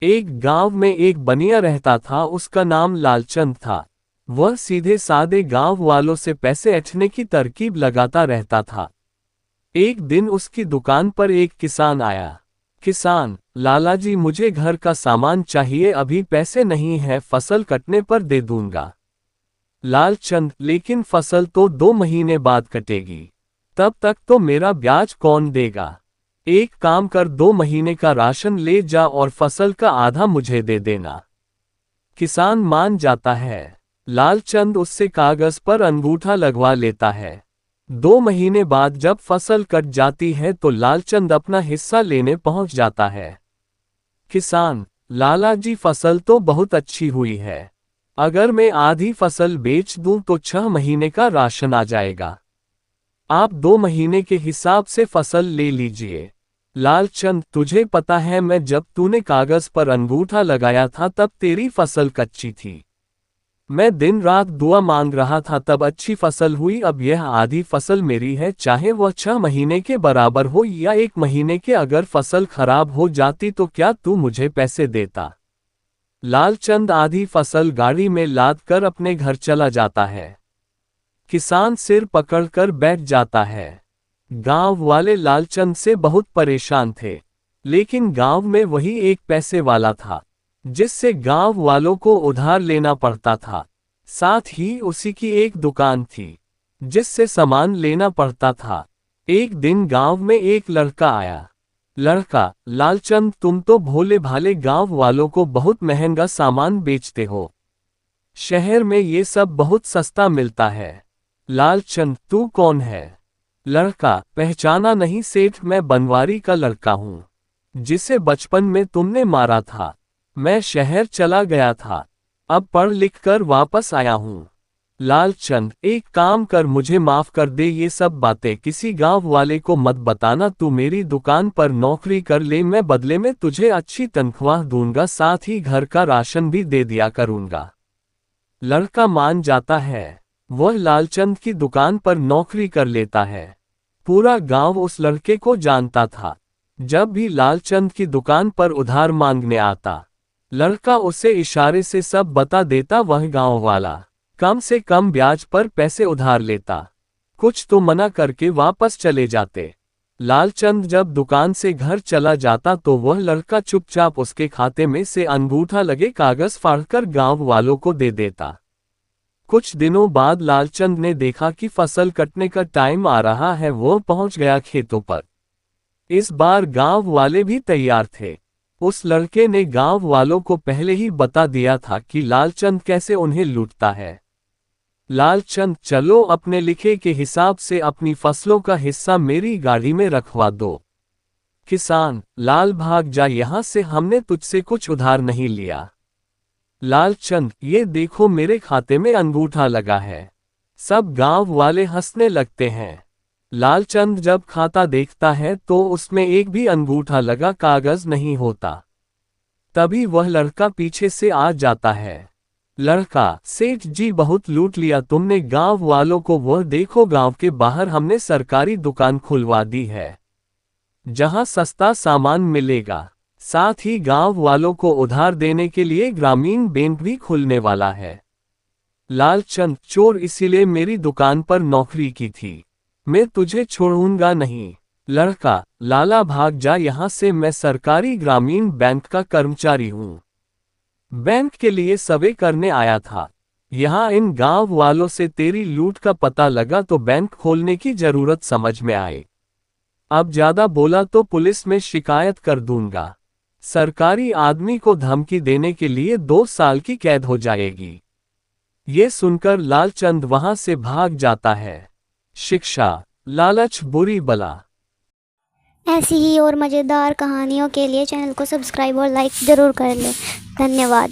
एक गांव में एक बनिया रहता था। उसका नाम लालचंद था। वह सीधे सादे गांव वालों से पैसे ऐंठने की तरकीब लगाता रहता था। एक दिन उसकी दुकान पर एक किसान आया। किसान, लाला जी, मुझे घर का सामान चाहिए, अभी पैसे नहीं है, फसल कटने पर दे दूंगा। लालचंद, लेकिन फसल तो 2 महीने बाद कटेगी, तब तक तो मेरा ब्याज कौन देगा। एक काम कर, 2 महीने का राशन ले जा और फसल का आधा मुझे दे देना। किसान मान जाता है। लालचंद उससे कागज पर अंगूठा लगवा लेता है। 2 महीने बाद जब फसल कट जाती है तो लालचंद अपना हिस्सा लेने पहुंच जाता है। किसान, लाला जी, फसल तो बहुत अच्छी हुई है। अगर मैं आधी फसल बेच दूं तो 6 महीने का राशन आ जाएगा। आप 2 महीने के हिसाब से फसल ले लीजिए। लालचंद, तुझे पता है, मैं जब तूने कागज पर अंगूठा लगाया था तब तेरी फसल कच्ची थी। मैं दिन रात दुआ मांग रहा था, तब अच्छी फसल हुई। अब यह आधी फसल मेरी है, चाहे वह 6 महीने के बराबर हो या 1 महीने के। अगर फसल खराब हो जाती तो क्या तू मुझे पैसे देता? लालचंद आधी फसल गाड़ी में लाद कर अपने घर चला जाता है। किसान सिर पकड़कर बैठ जाता है। गांव वाले लालचंद से बहुत परेशान थे, लेकिन गांव में वही एक पैसे वाला था जिससे गांव वालों को उधार लेना पड़ता था। साथ ही उसी की एक दुकान थी जिससे सामान लेना पड़ता था। एक दिन गांव में एक लड़का आया। लड़का, लालचंद, तुम तो भोले भाले गांव वालों को बहुत महंगा सामान बेचते हो। शहर में ये सब बहुत सस्ता मिलता है। लालचंद, तू कौन है? लड़का, पहचाना नहीं सेठ, मैं बनवारी का लड़का हूँ जिसे बचपन में तुमने मारा था। मैं शहर चला गया था, अब पढ़ लिख कर वापस आया हूँ। लालचंद, एक काम कर, मुझे माफ कर दे, ये सब बातें किसी गांव वाले को मत बताना। तू मेरी दुकान पर नौकरी कर ले, मैं बदले में तुझे अच्छी तनख्वाह दूंगा, साथ ही घर का राशन भी दे दिया करूंगा। लड़का मान जाता है। वह लालचंद की दुकान पर नौकरी कर लेता है। पूरा गांव उस लड़के को जानता था। जब भी लालचंद की दुकान पर उधार मांगने आता, लड़का उसे इशारे से सब बता देता। वह गांव वाला कम से कम ब्याज पर पैसे उधार लेता, कुछ तो मना करके वापस चले जाते। लालचंद जब दुकान से घर चला जाता तो वह लड़का चुपचाप उसके खाते में से अंगूठा लगे कागज फाड़कर गांव वालों को दे देता। कुछ दिनों बाद लालचंद ने देखा कि फसल कटने का टाइम आ रहा है। वो पहुंच गया खेतों पर। इस बार गांव वाले भी तैयार थे। उस लड़के ने गांव वालों को पहले ही बता दिया था कि लालचंद कैसे उन्हें लूटता है। लालचंद, चलो, अपने लिखे के हिसाब से अपनी फसलों का हिस्सा मेरी गाड़ी में रखवा दो। किसान, लाल, भाग जा यहां से, हमने तुझसे कुछ उधार नहीं लिया। लालचंद, ये देखो, मेरे खाते में अंगूठा लगा है। सब गांव वाले हंसने लगते हैं। लालचंद जब खाता देखता है तो उसमें एक भी अंगूठा लगा कागज नहीं होता। तभी वह लड़का पीछे से आ जाता है। लड़का, सेठ जी, बहुत लूट लिया तुमने गांव वालों को। वह देखो, गांव के बाहर हमने सरकारी दुकान खुलवा दी है जहां सस्ता सामान मिलेगा। साथ ही गांव वालों को उधार देने के लिए ग्रामीण बैंक भी खुलने वाला है। लालचंद, चोर, इसीलिए मेरी दुकान पर नौकरी की थी, मैं तुझे छोड़ूंगा नहीं। लड़का, लाला, भाग जा यहां से, मैं सरकारी ग्रामीण बैंक का कर्मचारी हूं। बैंक के लिए सर्वे करने आया था। यहाँ इन गांव वालों से तेरी लूट का पता लगा तो बैंक खोलने की जरूरत समझ में आई। अब ज्यादा बोला तो पुलिस में शिकायत कर दूंगा। सरकारी आदमी को धमकी देने के लिए 2 साल की कैद हो जाएगी। ये सुनकर लालचंद वहां से भाग जाता है। शिक्षा, लालच बुरी बला। ऐसी ही और मज़ेदार कहानियों के लिए चैनल को सब्सक्राइब और लाइक ज़रूर कर लें। धन्यवाद।